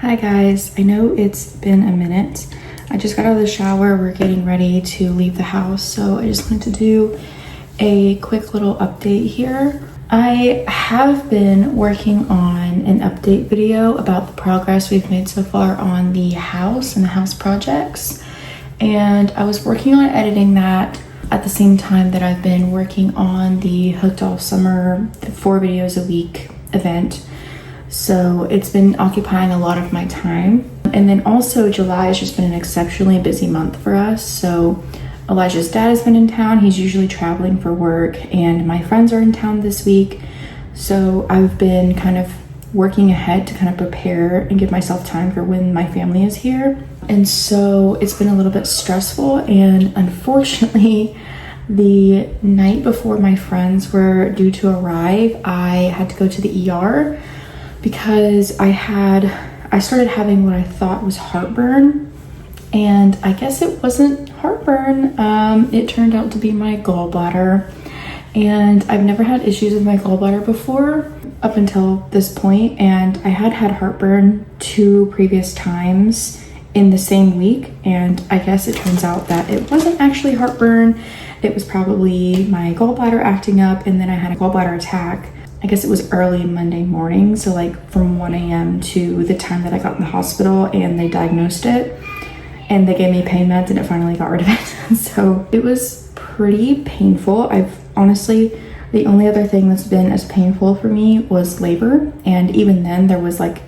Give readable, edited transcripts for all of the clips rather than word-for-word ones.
Hi guys, I know it's been a minute. I just got out of the shower. We're getting ready to leave the house, so I just wanted to do a quick little update here. I have been working on an update video about the progress we've made so far on the house and the house projects, and I was working on editing that at the same time that I've been working on the Hooked Off Summer 4 videos a week event. So it's been occupying a lot of my time. And then also July has just been an exceptionally busy month for us. So Elijah's dad has been in town. He's usually traveling for work, and my friends are in town this week. So I've been kind of working ahead to kind of prepare and give myself time for when my family is here. And so it's been a little bit stressful, and unfortunately the night before my friends were due to arrive, I had to go to the ER because I started having what I thought was heartburn, and I guess it wasn't heartburn. It turned out to be my gallbladder, and I've never had issues with my gallbladder before up until this point, and I had heartburn 2 previous times in the same week, and I guess it turns out that it wasn't actually heartburn. It was probably my gallbladder acting up, and then I had a gallbladder attack. I guess it was early Monday morning, so like from 1 a.m. to the time that I got in the hospital, and they diagnosed it and they gave me pain meds and it finally got rid of it. So it was pretty painful. Honestly, the only other thing that's been as painful for me was labor, and even then there was like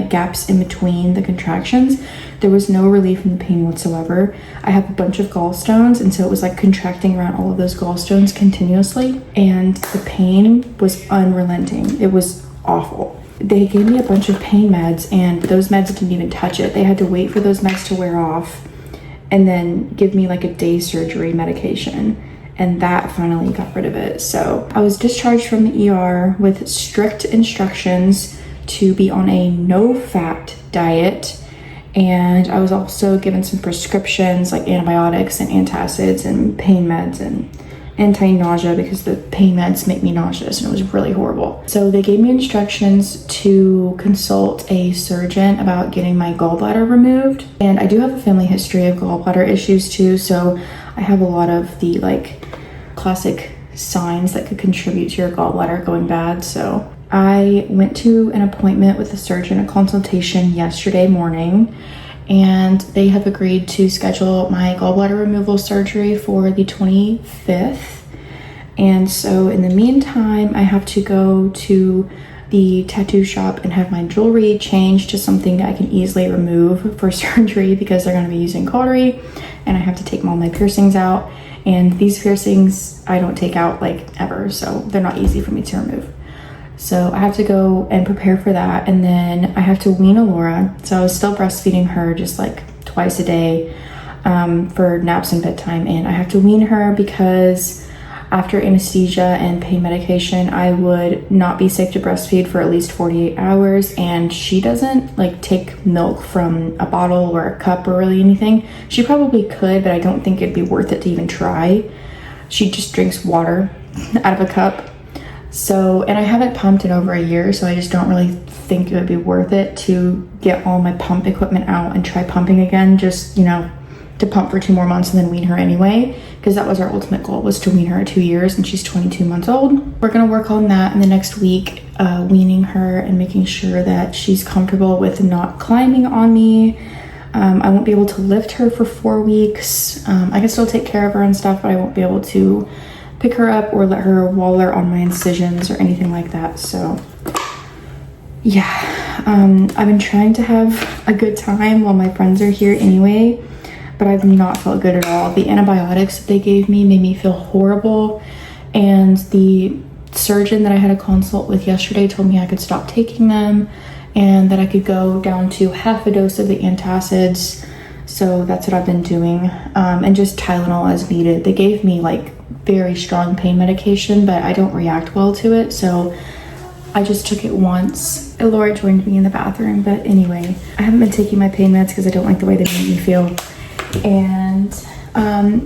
gaps in between the contractions. There was no relief from the pain whatsoever. I have a bunch of gallstones, and so it was like contracting around all of those gallstones continuously, and the pain was unrelenting. It was awful. They gave me a bunch of pain meds, and those meds didn't even touch it. They had to wait for those meds to wear off and then give me like a day surgery medication, and that finally got rid of it. So I was discharged from the ER with strict instructions to be on a no-fat diet, and I was also given some prescriptions like antibiotics and antacids and pain meds and anti-nausea, because the pain meds make me nauseous and it was really horrible. So they gave me instructions to consult a surgeon about getting my gallbladder removed, and I do have a family history of gallbladder issues too, so I have a lot of the like classic signs that could contribute to your gallbladder going bad. So I went to an appointment with a surgeon, a consultation yesterday morning, and they have agreed to schedule my gallbladder removal surgery for the 25th. And so in the meantime, I have to go to the tattoo shop and have my jewelry changed to something that I can easily remove for surgery, because they're going to be using cautery, and I have to take all my piercings out. And these piercings I don't take out like ever, so they're not easy for me to remove. So I have to go and prepare for that, and then I have to wean Alora. So I was still breastfeeding her just like twice a day for naps and bedtime, and I have to wean her because after anesthesia and pain medication, I would not be safe to breastfeed for at least 48 hours, and she doesn't like take milk from a bottle or a cup or really anything. She probably could, but I don't think it'd be worth it to even try. She just drinks water out of a cup. So, and I haven't pumped in over a year, so I just don't really think it would be worth it to get all my pump equipment out and try pumping again, just, you know, to pump for 2 more months and then wean her anyway, because that was our ultimate goal, was to wean her at 2 years, and she's 22 months old. We're gonna work on that in the next week, weaning her and making sure that she's comfortable with not climbing on me. I won't be able to lift her for 4 weeks. I can still take care of her and stuff, but I won't be able to pick her up or let her waller on my incisions or anything like that. So yeah, I've been trying to have a good time while my friends are here anyway, but I've not felt good at all. The antibiotics that they gave me made me feel horrible, and the surgeon that I had a consult with yesterday told me I could stop taking them and that I could go down to half a dose of the antacids. So that's what I've been doing, and just Tylenol as needed. They gave me like very strong pain medication, but I don't react well to it, so I just took it once. Laura joined me in the bathroom, but anyway, I haven't been taking my pain meds because I don't like the way they make me feel, and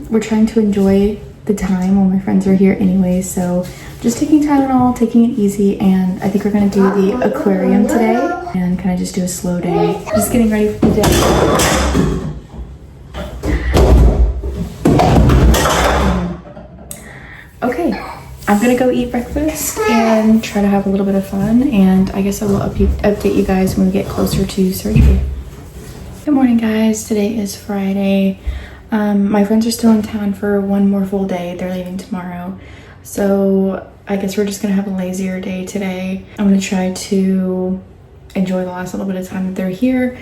we're trying to enjoy the time when my friends are here anyway, so just taking Tylenol, taking it easy, and I think we're gonna do the aquarium today and kind of just do a slow day. Just getting ready for the day. Okay, I'm gonna go eat breakfast and try to have a little bit of fun, and I guess I will update you guys when we get closer to surgery. Good morning, guys. Today is Friday. My friends are still in town for one more full day. They're leaving tomorrow, so I guess we're just gonna have a lazier day today. I'm gonna try to enjoy the last little bit of time that they're here.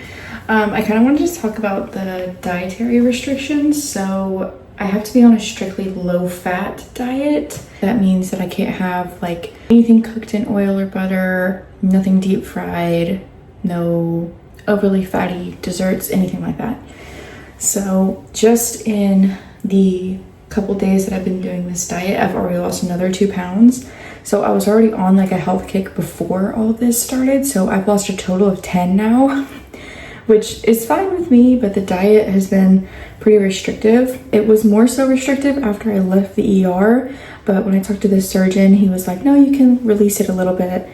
I kind of want to just talk about the dietary restrictions. So I have to be on a strictly low-fat diet. That means that I can't have like anything cooked in oil or butter, nothing deep fried, no overly fatty desserts, anything like that. So just in the couple days that I've been doing this diet, I've already lost another 2 pounds. So I was already on like a health kick before all this started. So I've lost a total of 10 now, which is fine with me, but the diet has been pretty restrictive. It was more so restrictive after I left the ER, but when I talked to the surgeon, he was like, no, you can release it a little bit,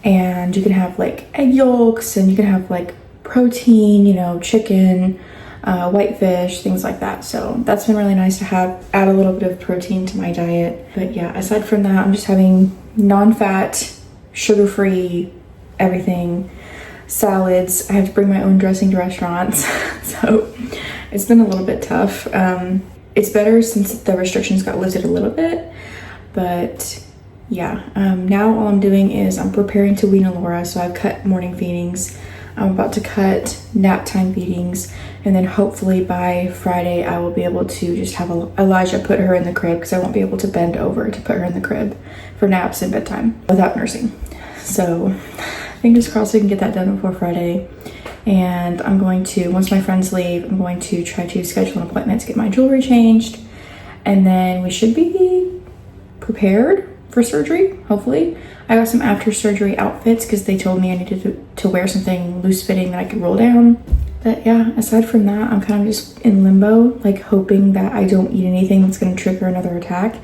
and you can have like egg yolks, and you can have like protein, you know, chicken, white fish, things like that. So that's been really nice to add a little bit of protein to my diet. But yeah, aside from that, I'm just having non-fat, sugar-free everything, salads. I have to bring my own dressing to restaurants. So it's been a little bit tough. It's better since the restrictions got lifted a little bit, but yeah, now all I'm doing is I'm preparing to wean Alora. So I've cut morning feedings. I'm about to cut nap time feedings, and then hopefully by Friday I will be able to just have Elijah put her in the crib, because I won't be able to bend over to put her in the crib for naps and bedtime without nursing. So fingers crossed we can get that done before Friday. And I'm going to, once my friends leave, I'm going to try to schedule an appointment to get my jewelry changed, and then we should be prepared for surgery, hopefully. I got some after surgery outfits because they told me I needed to wear something loose fitting that I could roll down. But yeah, aside from that, I'm kind of just in limbo, like hoping that I don't eat anything that's going to trigger another attack.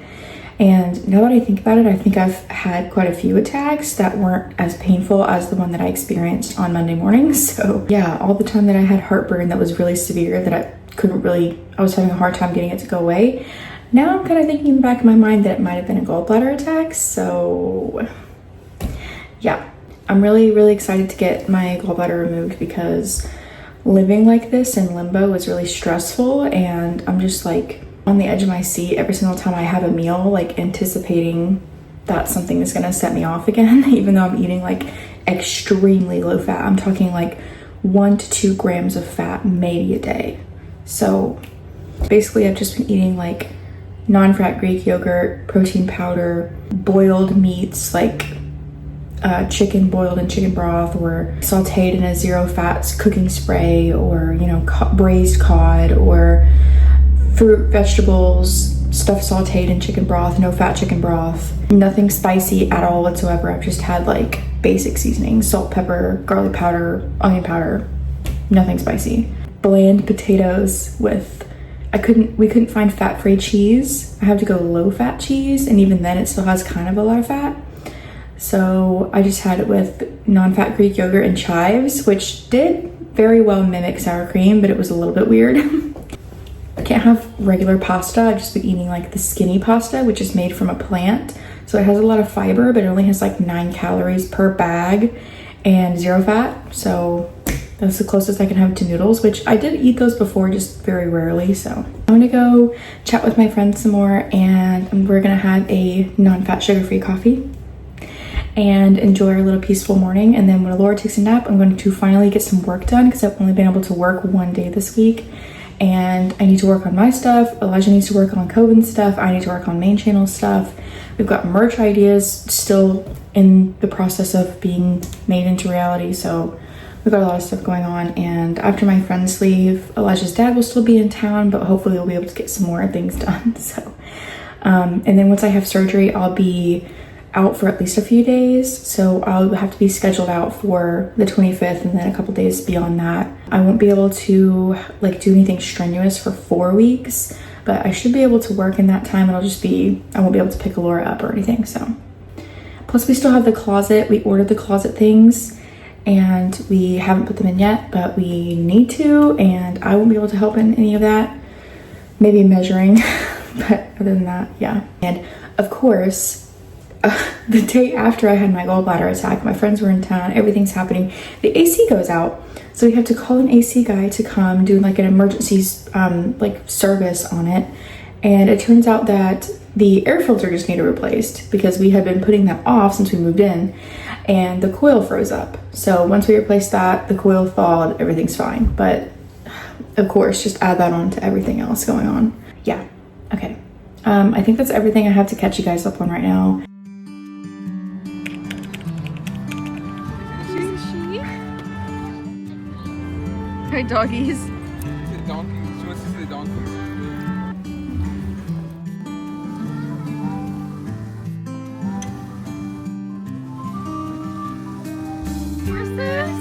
And now that I think about it, I think I've had quite a few attacks that weren't as painful as the one that I experienced on Monday morning. So yeah, all the time that I had heartburn that was really severe, that I was having a hard time getting it to go away. Now I'm kind of thinking in the back of my mind that it might have been a gallbladder attack. So yeah, I'm really, really excited to get my gallbladder removed, because living like this in limbo is really stressful, and I'm just like on the edge of my seat every single time I have a meal, like anticipating that something is gonna set me off again, even though I'm eating like extremely low fat. I'm talking like 1 to 2 grams of fat maybe a day. So basically I've just been eating like non-fat Greek yogurt, protein powder, boiled meats like chicken boiled in chicken broth, or sauteed in a zero fat cooking spray, or you know, braised cod, or fruit, vegetables, stuff sauteed in chicken broth, no fat chicken broth, nothing spicy at all whatsoever. I've just had like basic seasonings, salt, pepper, garlic powder, onion powder, nothing spicy. Bland potatoes with, we couldn't find fat-free cheese. I have to go low-fat cheese, and even then it still has kind of a lot of fat. So I just had it with non-fat Greek yogurt and chives, which did very well mimic sour cream, but it was a little bit weird. I can't have regular pasta. I've just been eating like the skinny pasta, which is made from a plant. So it has a lot of fiber, but it only has like 9 calories per bag and 0 fat. So that's the closest I can have to noodles, which I did eat those before, just very rarely. So I'm gonna go chat with my friends some more, and we're gonna have a non-fat sugar-free coffee and enjoy our little peaceful morning. And then when Laura takes a nap, I'm going to finally get some work done, because I've only been able to work 1 day this week, and I need to work on my stuff. Elijah needs to work on Coven's stuff. I need to work on main channel stuff. We've got merch ideas still in the process of being made into reality, so we've got a lot of stuff going on. And after my friends leave, Elijah's dad will still be in town, but hopefully we'll be able to get some more things done. So and then once I have surgery, I'll be out for at least a few days, so I'll have to be scheduled out for the 25th, and then a couple days beyond that. I won't be able to like do anything strenuous for 4 weeks, but I should be able to work in that time. It'll just be, I won't be able to pick Allura up or anything, so. Plus we still have the closet. We ordered the closet things and we haven't put them in yet, but we need to, and I won't be able to help in any of that. Maybe measuring, but other than that, yeah. And of course, the day after I had my gallbladder attack, my friends were in town, everything's happening, the AC goes out. So we have to call an AC guy to come do like an emergency like service on it. And it turns out that the air filter just needed replaced because we had been putting that off since we moved in, and the coil froze up. So once we replaced that, the coil thawed, everything's fine. But of course, just add that on to everything else going on. Yeah, okay. I think that's everything I have to catch you guys up on right now. Hi, doggies. The donkey. She wants to see the donkey. Where's this?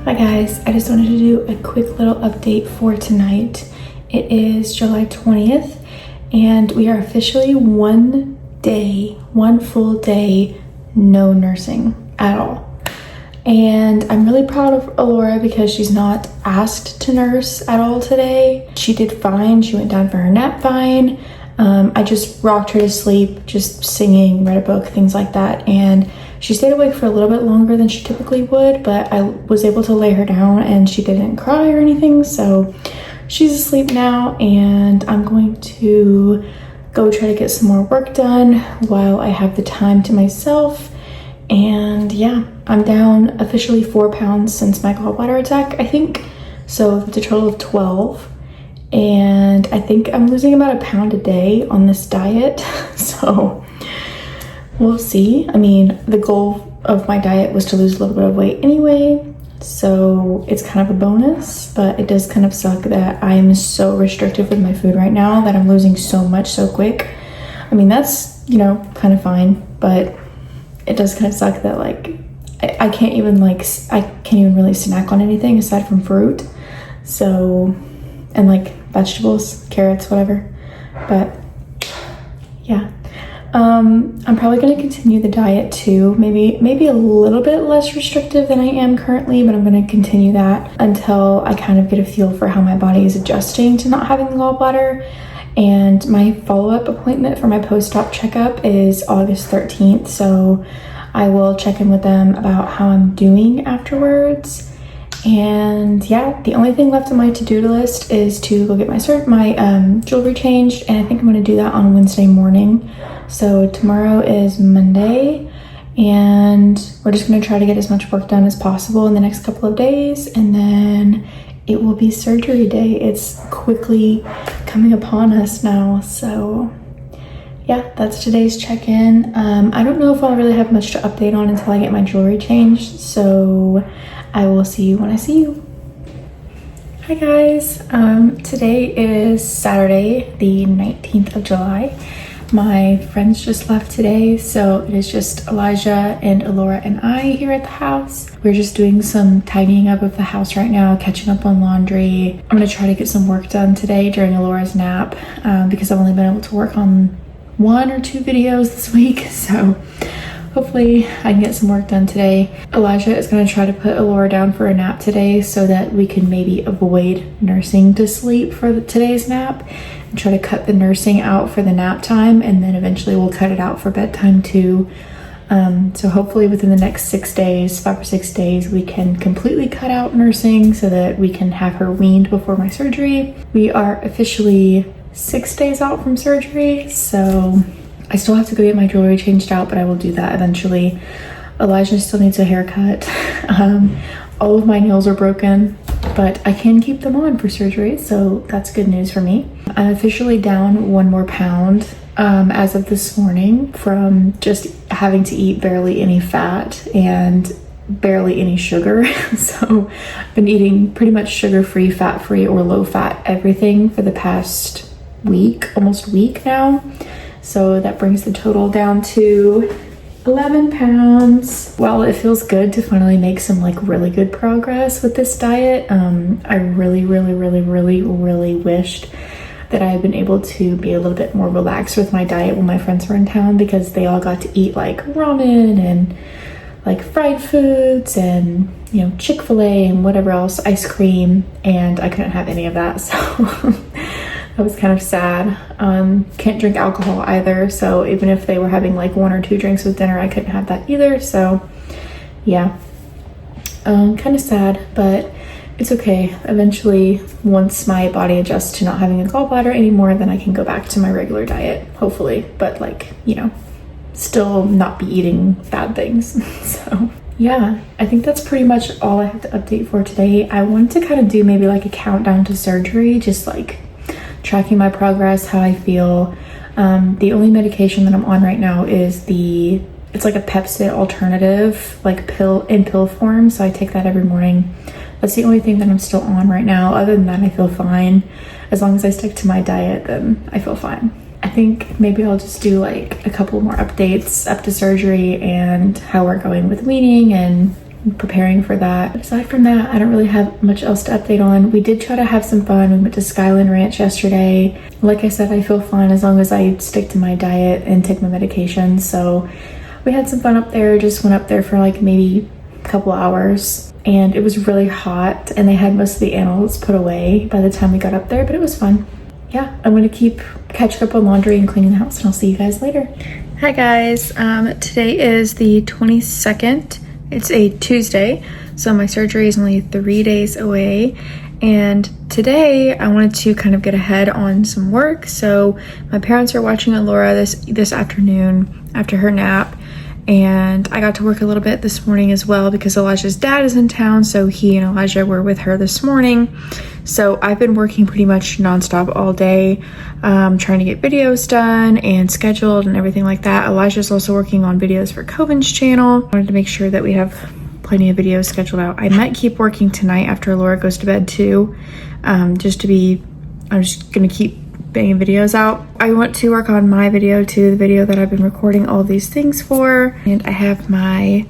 Hi guys, I just wanted to do a quick little update for tonight. It is July 20th and we are officially one full day, no nursing at all. And I'm really proud of Allura because she's not asked to nurse at all today. She did fine, she went down for her nap fine. I just rocked her to sleep, just singing, read a book, things like that. And she stayed awake for a little bit longer than she typically would, but I was able to lay her down and she didn't cry or anything. So she's asleep now, and I'm going to go try to get some more work done while I have the time to myself. And yeah, I'm down officially 4 pounds since my gallbladder attack, I think. So that's a total of 12. And I think I'm losing about 1 pound a day on this diet. So we'll see. I mean, the goal of my diet was to lose a little bit of weight anyway, so it's kind of a bonus, but it does kind of suck that I am so restrictive with my food right now that I'm losing so much so quick. I mean, that's, you know, kind of fine, but it does kind of suck that like I can't even really snack on anything aside from fruit. So, and like vegetables, carrots, whatever. But yeah. I'm probably going to continue the diet too, maybe a little bit less restrictive than I am currently, but I'm going to continue that until I kind of get a feel for how my body is adjusting to not having the gallbladder. And my follow-up appointment for my post-op checkup is August 13th, so I will check in with them about how I'm doing afterwards. And yeah, the only thing left on my to-do list is to go get my jewelry changed, and I think I'm going to do that on Wednesday morning. So tomorrow is Monday, and we're just going to try to get as much work done as possible in the next couple of days, and then it will be surgery day. It's quickly coming upon us now, so yeah, that's today's check-in. I don't know if I'll really have much to update on until I get my jewelry changed, so I will see you when I see you. Hi guys, today is Saturday, the 19th of July. My friends just left today, so it is just Elijah and Allura and I here at the house. We're just doing some tidying up of the house right now, catching up on laundry. I'm gonna try to get some work done today during Allura's nap because I've only been able to work on 1 or 2 videos this week, so hopefully I can get some work done today. Elijah is going to try to put Allura down for a nap today so that we can maybe avoid nursing to sleep for today's nap and try to cut the nursing out for the nap time, and then eventually we'll cut it out for bedtime too. So hopefully within the next 6 days, 5 or 6 days, we can completely cut out nursing so that we can have her weaned before my surgery. We are officially 6 days out from surgery, so I still have to go get my jewelry changed out, but I will do that eventually. Elijah still needs a haircut. All of my nails are broken, but I can keep them on for surgery, so that's good news for me. I'm officially down 1 more pound as of this morning from just having to eat barely any fat and barely any sugar. So I've been eating pretty much sugar-free, fat-free, or low-fat everything for the past almost week now. So that brings the total down to 11 pounds. While it feels good to finally make some like really good progress with this diet, I really wished that I had been able to be a little bit more relaxed with my diet when my friends were in town, because they all got to eat like ramen and like fried foods and, you know, Chick-fil-A and whatever else, ice cream, and I couldn't have any of that. So that was kind of sad. Can't drink alcohol either, so even if they were having like 1 or 2 drinks with dinner, I couldn't have that either. So yeah, kind of sad, but it's okay. Eventually, once my body adjusts to not having a gallbladder anymore, then I can go back to my regular diet, hopefully, but like, you know, still not be eating bad things. So yeah, I think that's pretty much all I have to update for today. I wanted to kind of do maybe like a countdown to surgery, just like tracking my progress, how I feel. The only medication that I'm on right now is it's like a Pepcid alternative, like pill form, so I take that every morning. That's the only thing that I'm still on right now. Other than that, I feel fine. As long as I stick to my diet, then I feel fine. I think maybe I'll just do like a couple more updates up to surgery and how we're going with weaning and preparing for that. But aside from that, I don't really have much else to update on. We did try to have some fun. We went to Skyline Ranch yesterday. Like I said, I feel fine as long as I stick to my diet and take my medication. So we had some fun up there. Just went up there for like maybe a couple hours, and it was really hot, and they had most of the animals put away by the time we got up there, but it was fun. Yeah, I'm gonna keep catching up on laundry and cleaning the house, and I'll see you guys later. Hi guys, today is the 22nd. It's a Tuesday, so my surgery is only 3 days away, and today I wanted to kind of get ahead on some work. So my parents are watching Alora this afternoon after her nap, and I got to work a little bit this morning as well because Elijah's dad is in town, so he and Elijah were with her this morning. So I've been working pretty much nonstop all day, trying to get videos done and scheduled and everything like that. Elijah's also working on videos for Coven's channel. I wanted to make sure that we have plenty of videos scheduled out. I might keep working tonight after Laura goes to bed too, I'm just gonna keep banging videos out. I want to work on my video too, the video that I've been recording all these things for. And I have my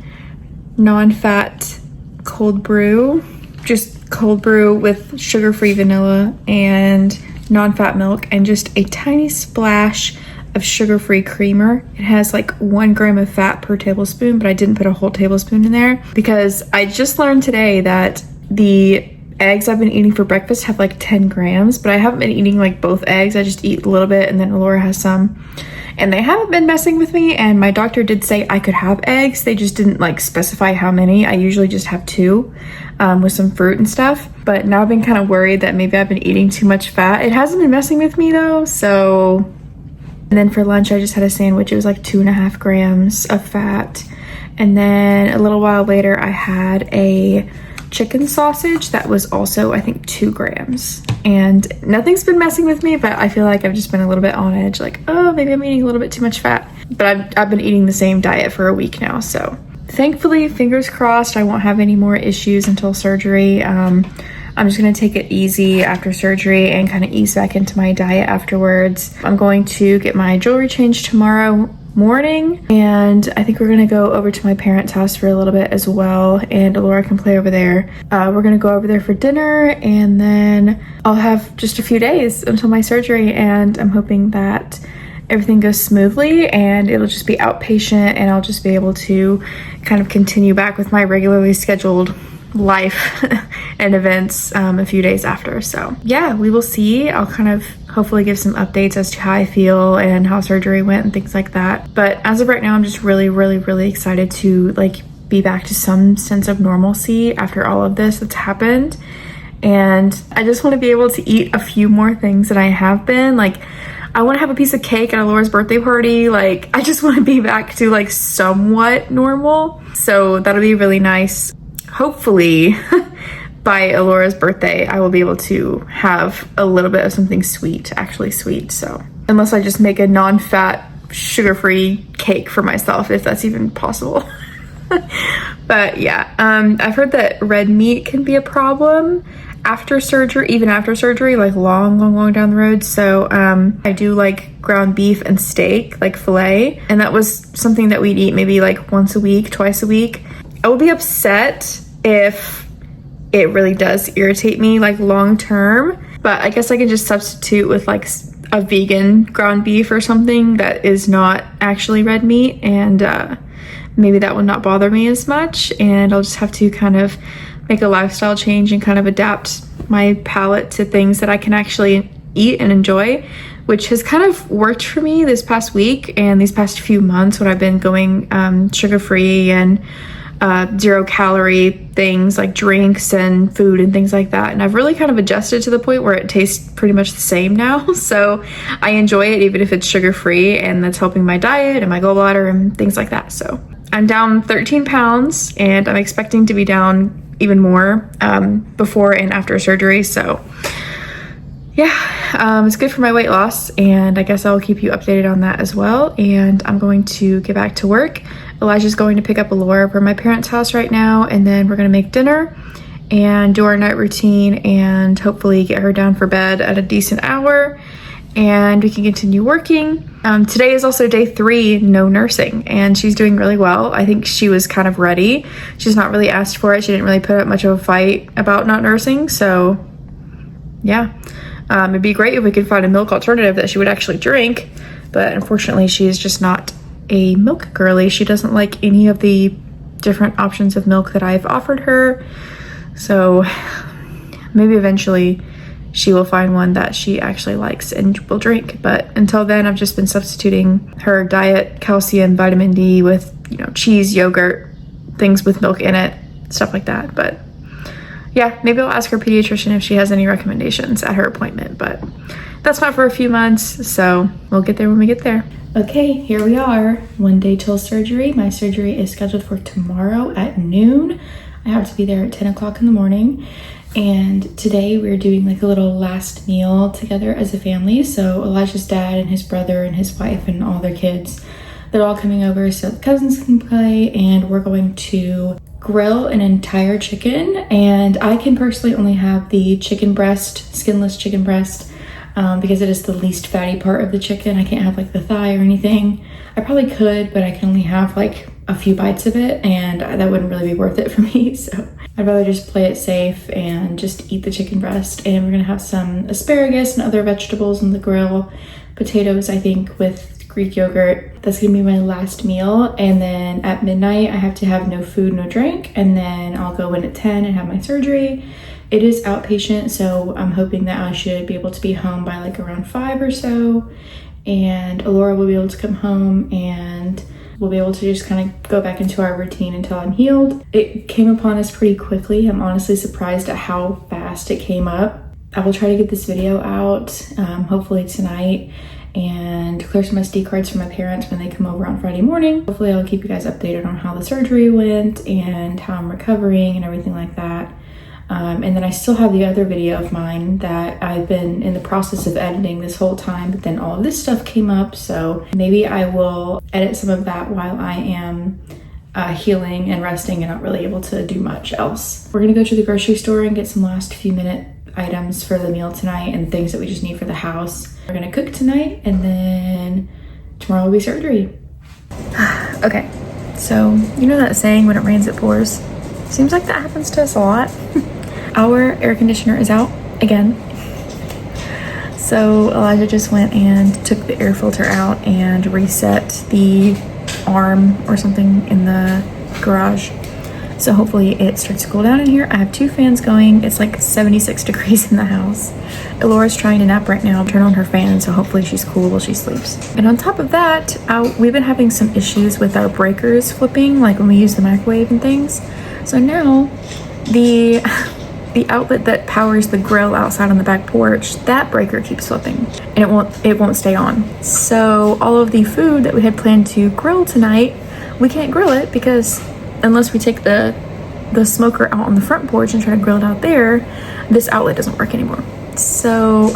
non-fat cold brew, just cold brew with sugar-free vanilla and non-fat milk and just a tiny splash of sugar-free creamer. It has like 1 gram of fat per tablespoon, but I didn't put a whole tablespoon in there because I just learned today that the eggs I've been eating for breakfast have like 10 grams, but I haven't been eating like both eggs. I just eat a little bit and then Laura has some, and they haven't been messing with me. And my doctor did say I could have eggs. They just didn't like specify how many. I usually just have 2 with some fruit and stuff, but now I've been kind of worried that maybe I've been eating too much fat. It hasn't been messing with me though. So, and then for lunch I just had a sandwich. It was like 2.5 grams of fat, and then a little while later I had a chicken sausage that was also I think 2 grams, and nothing's been messing with me, but I feel like I've just been a little bit on edge, like, oh, maybe I'm eating a little bit too much fat. But I've been eating the same diet for a week now, so thankfully, fingers crossed, I won't have any more issues until surgery. I'm just gonna take it easy after surgery and kind of ease back into my diet afterwards. I'm going to get my jewelry changed tomorrow morning, and I think we're gonna go over to my parents' house for a little bit as well, and Laura can play over there. We're gonna go over there for dinner, and then I'll have just a few days until my surgery, and I'm hoping that everything goes smoothly and it'll just be outpatient, and I'll just be able to kind of continue back with my regularly scheduled life and events a few days after. So yeah, we will see. I'll kind of hopefully give some updates as to how I feel and how surgery went and things like that. But as of right now, I'm just really excited to like be back to some sense of normalcy after all of this that's happened. And I just want to be able to eat a few more things than I have been. Like, I want to have a piece of cake at Laura's birthday party. Like, I just want to be back to like somewhat normal. So that'll be really nice. Hopefully by Alora's birthday, I will be able to have a little bit of something sweet, actually sweet. So unless I just make a non-fat, sugar-free cake for myself, if that's even possible. But yeah, I've heard that red meat can be a problem after surgery, even after surgery, like long down the road. So I do like ground beef and steak, like filet, and that was something that we'd eat maybe like once a week, twice a week. I would be upset if it really does irritate me like long term, but I guess I can just substitute with like a vegan ground beef or something that is not actually red meat, and maybe that would not bother me as much, and I'll just have to kind of make a lifestyle change and kind of adapt my palate to things that I can actually eat and enjoy, which has kind of worked for me this past week and these past few months when I've been going sugar-free and 0-calorie things like drinks and food and things like that. And I've really kind of adjusted to the point where it tastes pretty much the same now. So I enjoy it even if it's sugar-free, and that's helping my diet and my gallbladder and things like that. So I'm down 13 pounds and I'm expecting to be down even more before and after surgery. So yeah, it's good for my weight loss, and I guess I'll keep you updated on that as well. And I'm going to get back to work. Elijah's going to pick up Allura from my parents' house right now, and then we're gonna make dinner and do our night routine and hopefully get her down for bed at a decent hour, and we can continue working. Today is also day 3, no nursing, and she's doing really well. I think she was kind of ready. She's not really asked for it. She didn't really put up much of a fight about not nursing, so yeah. It'd be great if we could find a milk alternative that she would actually drink, but unfortunately she's just not a milk girly. She doesn't like any of the different options of milk that I've offered her, so maybe eventually she will find one that she actually likes and will drink. But until then, I've just been substituting her diet calcium, vitamin D with, you know, cheese, yogurt, things with milk in it, stuff like that. But yeah, maybe I'll ask her pediatrician if she has any recommendations at her appointment, but that's not for a few months, so we'll get there when we get there. Okay, here we are, 1 day till surgery. My surgery is scheduled for tomorrow at noon. I have to be there at 10 o'clock in the morning. And today we're doing like a little last meal together as a family. So Elijah's dad and his brother and his wife and all their kids, they're all coming over so the cousins can play, and we're going to grill an entire chicken. And I can personally only have the chicken breast, skinless chicken breast, because it is the least fatty part of the chicken. I can't have like the thigh or anything. I probably could, but I can only have like a few bites of it, and that wouldn't really be worth it for me. So I'd rather just play it safe and just eat the chicken breast. And we're gonna have some asparagus and other vegetables on the grill, potatoes, I think, with Greek yogurt. That's gonna be my last meal. And then at midnight, I have to have no food, no drink. And then I'll go in at 10 and have my surgery. It is outpatient, so I'm hoping that I should be able to be home by like around 5 or so. And Allura will be able to come home, and we'll be able to just kind of go back into our routine until I'm healed. It came upon us pretty quickly. I'm honestly surprised at how fast it came up. I will try to get this video out, hopefully tonight, and clear some SD cards for my parents when they come over on Friday morning. Hopefully I'll keep you guys updated on how the surgery went and how I'm recovering and everything like that. And then I still have the other video of mine that I've been in the process of editing this whole time, but then all of this stuff came up, so maybe I will edit some of that while I am healing and resting and not really able to do much else. We're gonna go to the grocery store and get some last few minute items for the meal tonight and things that we just need for the house. We're gonna cook tonight, and then tomorrow will be surgery. Okay, so you know that saying, when it rains it pours? Seems like that happens to us a lot. Our air conditioner is out again. So Elijah just went and took the air filter out and reset the arm or something in the garage. So hopefully it starts to cool down in here. I have 2 fans going. It's like 76 degrees in the house. Laura's trying to nap right now. Turn on her fan, so hopefully she's cool while she sleeps. And on top of that, we've been having some issues with our breakers flipping, like when we use the microwave and things. So now the outlet that powers the grill outside on the back porch, that breaker keeps flipping and it won't stay on. So all of the food that we had planned to grill tonight, we can't grill it because unless we take the smoker out on the front porch and try to grill it out there, this outlet doesn't work anymore. So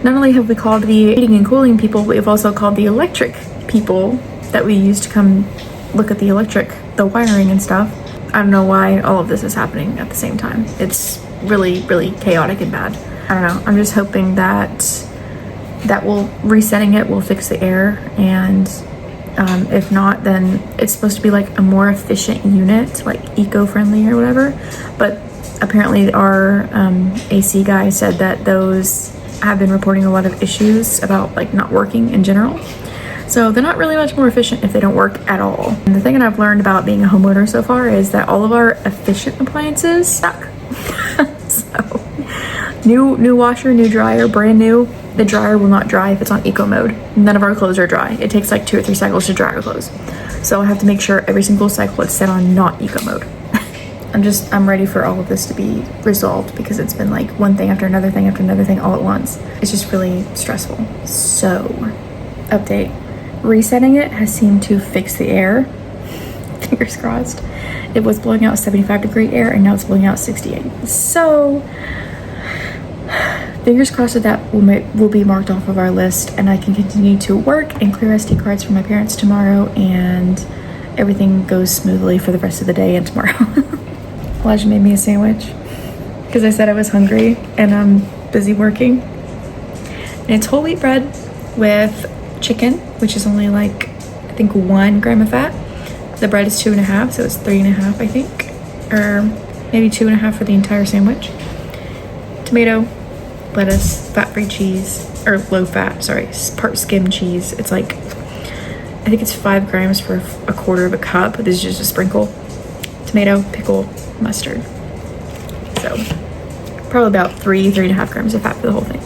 not only have we called the heating and cooling people, but we've also called the electric people that we use to come look at the wiring and stuff. I don't know why all of this is happening at the same time. It's really, really chaotic and bad. I don't know. I'm just hoping that resetting it will fix the air, and if not, then it's supposed to be like a more efficient unit, like eco-friendly or whatever. But apparently our AC guy said that those have been reporting a lot of issues about like not working in general. So they're not really much more efficient if they don't work at all. And the thing that I've learned about being a homeowner so far is that all of our efficient appliances suck. So new washer, new dryer, brand new. The dryer will not dry if it's on eco mode. None of our clothes are dry. It takes like 2 or 3 cycles to dry our clothes. So I have to make sure every single cycle is set on not eco mode. I'm ready for all of this to be resolved, because it's been like one thing after another thing after another thing all at once. It's just really stressful. So, update. Resetting it has seemed to fix the air. Fingers crossed. It was blowing out 75-degree air and now it's blowing out 68. So, fingers crossed that will be marked off of our list, and I can continue to work and clear SD cards for my parents tomorrow, and everything goes smoothly for the rest of the day and tomorrow. Elijah made me a sandwich because I said I was hungry and I'm busy working. And it's whole wheat bread with chicken, which is only like, I think 1 gram of fat. The bread is 2.5, so it's 3.5, I think, or maybe 2.5 for the entire sandwich. Tomato, lettuce, fat-free cheese, or low fat, sorry, part skim cheese. It's like, I think it's 5 grams for 1/4 cup. This is just a sprinkle. Tomato, pickle, mustard. So probably about 3.5 grams of fat for the whole thing.